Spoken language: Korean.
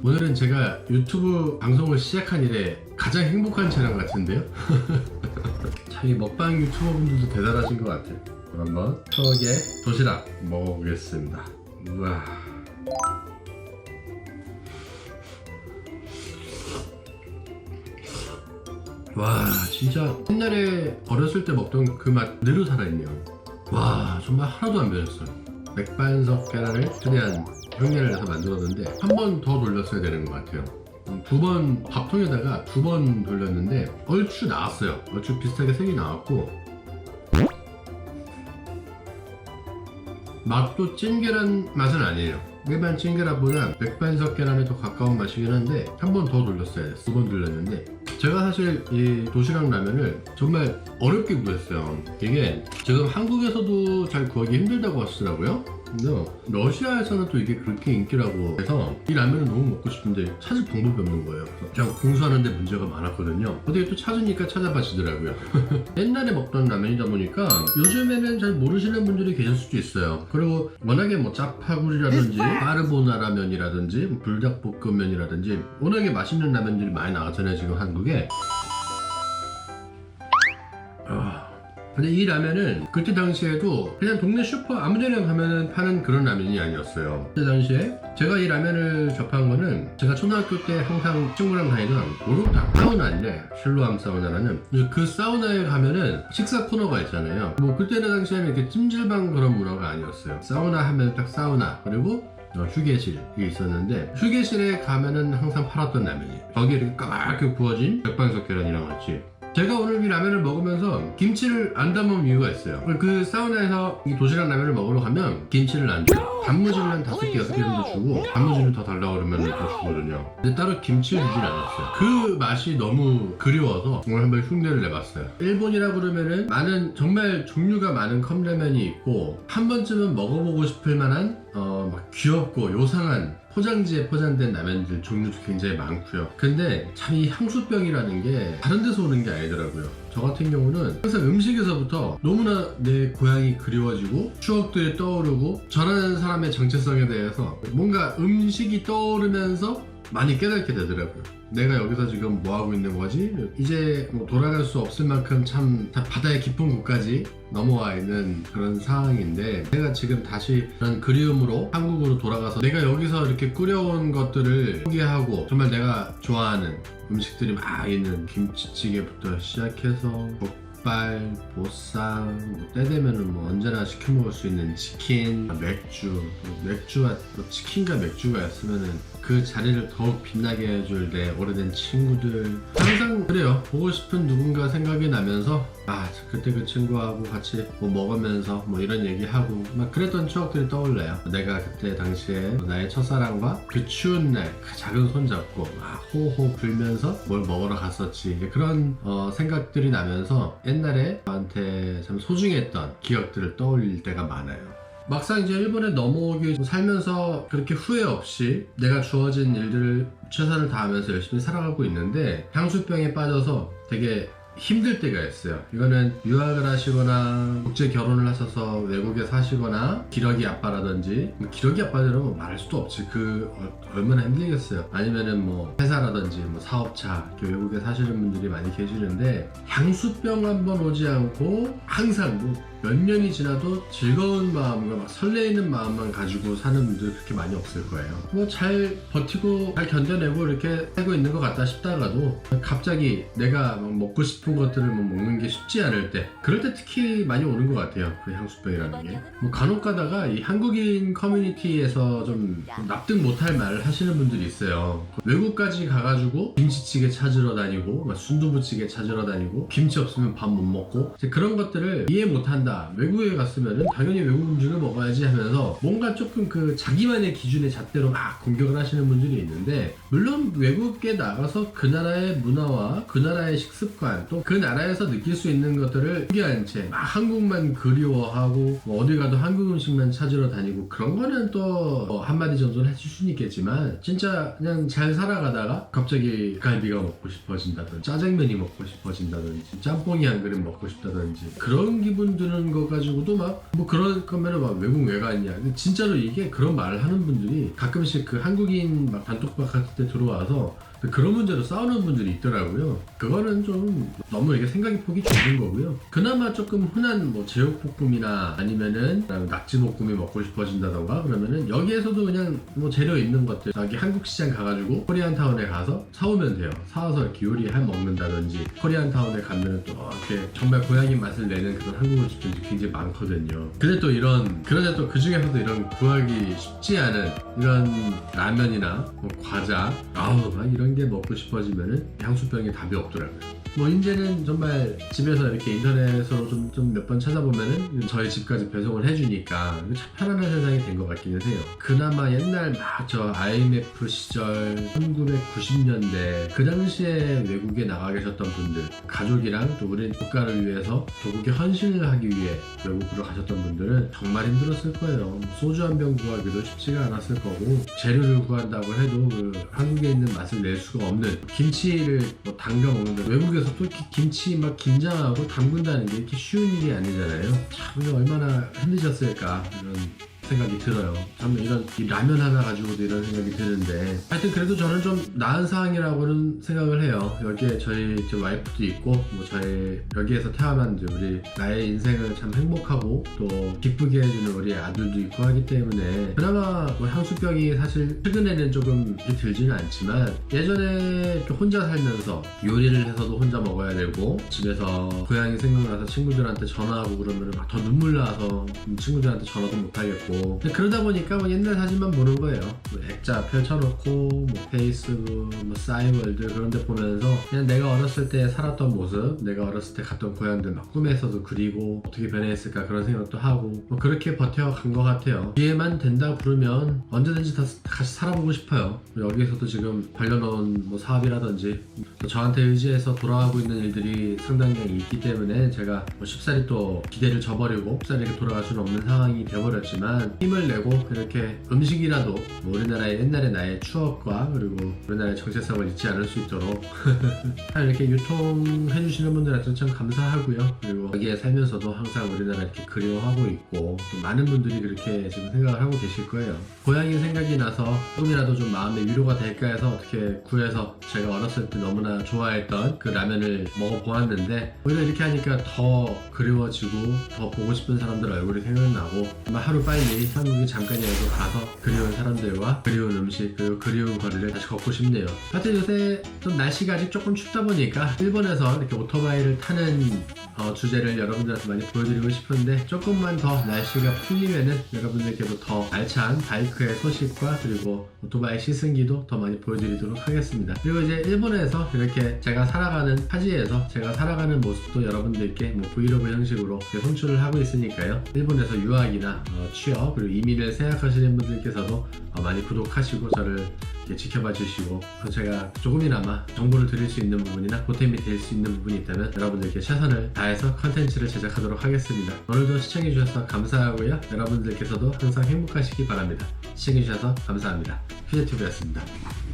오늘은 제가 유튜브 방송을 시작한 이래 가장 행복한 촬영 같은데요? 참 이 먹방 유튜버분들도 대단하신 것 같아요. 그럼 한번 추억의 도시락 먹어보겠습니다. 우와. 와, 진짜 옛날에 어렸을 때 먹던 그 맛 그대로 살아있네요. 와, 정말 하나도 안 변했어요. 맥반석 계란을 최대한 흉내를 내서 만들었는데 한 번 더 돌렸어야 되는 것 같아요. 두 번 밥통에다가 두 번 돌렸는데 얼추 나왔어요. 얼추 비슷하게 색이 나왔고 맛도 찐계란 맛은 아니에요. 일반 찐계란보다 맥반석 계란에 더 가까운 맛이긴 한데 한 번 더 돌렸어야 됐어요. 두 번 돌렸는데 제가 사실 이 도시락 라면을 정말 어렵게 구했어요. 이게 지금 한국에서도 잘 구하기 힘들다고 하시더라고요. 근데 러시아에서는 또 이게 그렇게 인기라고 해서 이 라면을 너무 먹고 싶은데 찾을 방법이 없는 거예요. 제가 공수하는데 문제가 많았거든요. 어떻게 또 찾으니까 찾아봐시더라고요. 옛날에 먹던 라면이다 보니까 요즘에는 잘 모르시는 분들이 계실 수도 있어요. 그리고 워낙에 뭐 짜파구리라든지 까르보나라면이라든지 불닭볶음면이라든지 워낙에 맛있는 라면들이 많이 나왔잖아요 지금 한국에. 근데 이 라면은 그때 당시에도 그냥 동네 슈퍼 아무데나 가면 파는 그런 라면이 아니었어요. 그때 당시에 제가 이 라면을 접한 거는 제가 초등학교 때 항상 친구랑 다니던 목욕탕 사우나인데 실로암 사우나라는 그 사우나에 가면은 식사 코너가 있잖아요. 뭐 그때는 당시에는 이렇게 찜질방 그런 문화가 아니었어요. 사우나 하면 딱 사우나 그리고 휴게실이 있었는데 휴게실에 가면은 항상 팔았던 라면이에요. 거기에 이렇게 까맣게 구워진 맥반석 계란이랑 같이. 제가 오늘 이 라면을 먹으면서 김치를 안 담은 이유가 있어요. 그 사우나에서 이 도시락 라면을 먹으러 가면 김치를 안 줘요. 단무지를 한 5개, 6개 정도 주고 단무지를 더 달라고 그러면 더 주거든요. 근데 따로 김치를 주진 않았어요. 그 맛이 너무 그리워서 오늘 한번 흉내를 내봤어요. 일본이라 그러면은 많은 정말 종류가 많은 컵라면이 있고 한 번쯤은 먹어보고 싶을 만한 막 귀엽고 요상한 포장지에 포장된 라면들 종류도 굉장히 많고요. 근데 참 이 향수병이라는 게 다른 데서 오는 게 아니더라고요. 저 같은 경우는 항상 음식에서부터 너무나 내 고향이 그리워지고 추억들이 떠오르고 전하는 사람의 정체성에 대해서 뭔가 음식이 떠오르면서 많이 깨닫게 되더라고요. 내가 여기서 지금 뭐하고 있는 거지? 이제 뭐 돌아갈 수 없을 만큼 참 바다의 깊은 곳까지 넘어와 있는 그런 상황인데 내가 지금 다시 그런 그리움으로 한국으로 돌아가서 내가 여기서 이렇게 끓여온 것들을 포기하고 정말 내가 좋아하는 음식들이 막 있는 김치찌개부터 시작해서 족발, 보쌈, 뭐 때 되면은 뭐 언제나 시켜 먹을 수 있는 치킨, 맥주와 치킨과 맥주가 있으면은 그 자리를 더욱 빛나게 해줄 내 오래된 친구들 항상 그래요. 보고 싶은 누군가 생각이 나면서 그때 그 친구하고 같이 뭐 먹으면서 뭐 이런 얘기하고 막 그랬던 추억들이 떠올라요. 내가 그때 당시에 나의 첫사랑과 그 추운 날 그 작은 손 잡고 호호 불면서 뭘 먹으러 갔었지 그런 생각들이 나면서 옛날에 저한테 참 소중했던 기억들을 떠올릴 때가 많아요. 막상 이제 일본에 넘어오기 살면서 그렇게 후회 없이 내가 주어진 일들을 최선을 다하면서 열심히 살아가고 있는데 향수병에 빠져서 되게 힘들 때가 있어요. 이거는 유학을 하시거나 국제 결혼을 하셔서 외국에 사시거나 기러기 아빠라든지 기러기 아빠들은 뭐 말할 수도 없지. 얼마나 힘들겠어요. 아니면은 뭐 회사라든지 뭐 사업차 외국에 사시는 분들이 많이 계시는데 향수병 한번 오지 않고 항상 몇 년이 지나도 즐거운 마음과 막 설레이는 마음만 가지고 사는 분들 그렇게 많이 없을 거예요. 뭐 잘 버티고 잘 견뎌내고 이렇게 살고 있는 것 같다 싶다가도 갑자기 내가 먹고 싶은 것들을 먹는 게 쉽지 않을 때 그럴 때 특히 많이 오는 것 같아요. 그 향수병이라는 게. 뭐 간혹 가다가 이 한국인 커뮤니티에서 좀 납득 못할 말을 하시는 분들이 있어요. 외국까지 가가지고 김치찌개 찾으러 다니고 순두부찌개 찾으러 다니고 김치 없으면 밥 못 먹고 그런 것들을 이해 못한다. 외국에 갔으면 당연히 외국 음식을 먹어야지 하면서 뭔가 조금 그 자기만의 기준의 잣대로 막 공격을 하시는 분들이 있는데 물론 외국에 나가서 그 나라의 문화와 그 나라의 식습관 또 그 나라에서 느낄 수 있는 것들을 포기한 채 막 한국만 그리워하고 뭐 어디 가도 한국 음식만 찾으러 다니고 그런 거는 또 한마디 정도는 해줄 수는 있겠지만 진짜 그냥 잘 살아가다가 갑자기 갈비가 먹고 싶어진다든지 짜장면이 먹고 싶어진다든지 짬뽕이 한 그릇 먹고 싶다든지 그런 기분들은 보여주는 거 가지고도 막 뭐 그럴 거면은 막 외국 왜 갔냐. 근데 진짜로 이게 그런 말을 하는 분들이 가끔씩 그 한국인 막 단톡방 같은 데 들어와서 그런 문제로 싸우는 분들이 있더라고요. 그거는 좀 너무 이게 생각이 폭이 좁은 거고요. 그나마 조금 흔한 뭐 제육볶음이나 아니면은 낙지볶음이 먹고 싶어진다던가 그러면은 여기에서도 그냥 뭐 재료 있는 것들 여기 한국시장 가가지고 코리안타운에 가서 사오면 돼요. 사와서 이렇게 요리해 먹는다든지 코리안타운에 가면은 또 이렇게 정말 고향인 맛을 내는 그런 한국 음식들이 굉장히 많거든요. 근데 또 그런데 또 그 중에서도 이런 구하기 쉽지 않은 이런 라면이나 뭐 과자 막 이런 게 먹고 싶어지면은 향수병에 답이 없더라고요. 뭐 이제는 정말 집에서 이렇게 인터넷으로 좀 몇 번 찾아보면은 저희 집까지 배송을 해주니까 참 편안한 세상이 된 것 같기는 해요. 그나마 옛날 막 저 IMF 시절 1990년대 그 당시에 외국에 나가 계셨던 분들 가족이랑 또 우리 국가를 위해서 조국에 헌신을 하기 위해 외국으로 가셨던 분들은 정말 힘들었을 거예요. 소주 한 병 구하기도 쉽지가 않았을 거고 재료를 구한다고 해도 그 한국에 있는 맛을 낼 수가 없는 김치를 뭐 담가 먹는데 외국에서 또 이렇게 김치 막 김장하고 담근다는 게 이렇게 쉬운 일이 아니잖아요. 참 얼마나 힘드셨을까 이런 생각이 들어요. 참 이런 이 라면 하나 가지고도 이런 생각이 드는데 하여튼 그래도 저는 좀 나은 상황이라고는 생각을 해요. 여기에 저희 와이프도 있고 뭐 저희 여기에서 태어난 우리 나의 인생을 참 행복하고 또 기쁘게 해주는 우리 아들도 있고 하기 때문에 그나마 뭐 향수병이 사실 최근에는 조금 들지는 않지만 예전에 혼자 살면서 요리를 해서도 혼자 먹어야 되고 집에서 고향이 생각나서 친구들한테 전화하고 그러면 막 더 눈물 나서 친구들한테 전화도 못 하겠고 근데 그러다 보니까 뭐 옛날 사진만 보는 거예요. 뭐 액자 펼쳐놓고 뭐 페이스북, 뭐 싸이월드 그런 데 보면서 그냥 내가 어렸을 때 살았던 모습, 내가 어렸을 때 갔던 고향들 막 꿈에서도 그리고 어떻게 변해있을까 그런 생각도 하고 뭐 그렇게 버텨간 것 같아요. 기회만 된다 그러면 언제든지 다시 살아보고 싶어요. 여기에서도 지금 벌려놓은 뭐 사업이라든지 저한테 의지해서 돌아가고 있는 일들이 상당히 있기 때문에 제가 뭐 쉽사리 또 기대를 저버리고 쉽사리 이렇게 돌아갈 수는 없는 상황이 되어버렸지만 힘을 내고 이렇게 음식이라도 뭐 우리나라의 옛날의 나의 추억과 그리고 우리나라의 정체성을 잊지 않을 수 있도록 이렇게 유통해주시는 분들한테 참 감사하고요. 그리고 여기에 살면서도 항상 우리나라 이렇게 그리워하고 있고 또 많은 분들이 그렇게 지금 생각을 하고 계실 거예요. 고향이 생각이 나서 조금이라도 좀 마음의 위로가 될까 해서 어떻게 구해서 제가 어렸을 때 너무나 좋아했던 그 라면을 먹어보았는데 오히려 이렇게 하니까 더 그리워지고 더 보고 싶은 사람들 얼굴이 생각나고 아마 하루 빨리 한국에 잠깐이라도 가서 그리운 사람들과 그리운 음식 그리고 그리운 거리를 다시 걷고 싶네요. 하여튼 요새 좀 날씨가 아직 조금 춥다 보니까 일본에서 이렇게 오토바이를 타는 주제를 여러분들한테 많이 보여드리고 싶은데 조금만 더 날씨가 풀리면은 여러분들께도 더 알찬 바이크의 소식과 그리고 오토바이 시승기도 더 많이 보여드리도록 하겠습니다. 그리고 이제 일본에서 이렇게 제가 살아가는 타지에서 제가 살아가는 모습도 여러분들께 뭐 브이로그 형식으로 송출을 하고 있으니까요. 일본에서 유학이나 취업 그리고 이민을 생각하시는 분들께서도 많이 구독하시고 저를 지켜봐 주시고 제가 조금이나마 정보를 드릴 수 있는 부분이나 보탬이 될 수 있는 부분이 있다면 여러분들께 최선을 다해서 컨텐츠를 제작하도록 하겠습니다. 오늘도 시청해 주셔서 감사하고요. 여러분들께서도 항상 행복하시기 바랍니다. 시청해 주셔서 감사합니다. 퓨제튜브였습니다.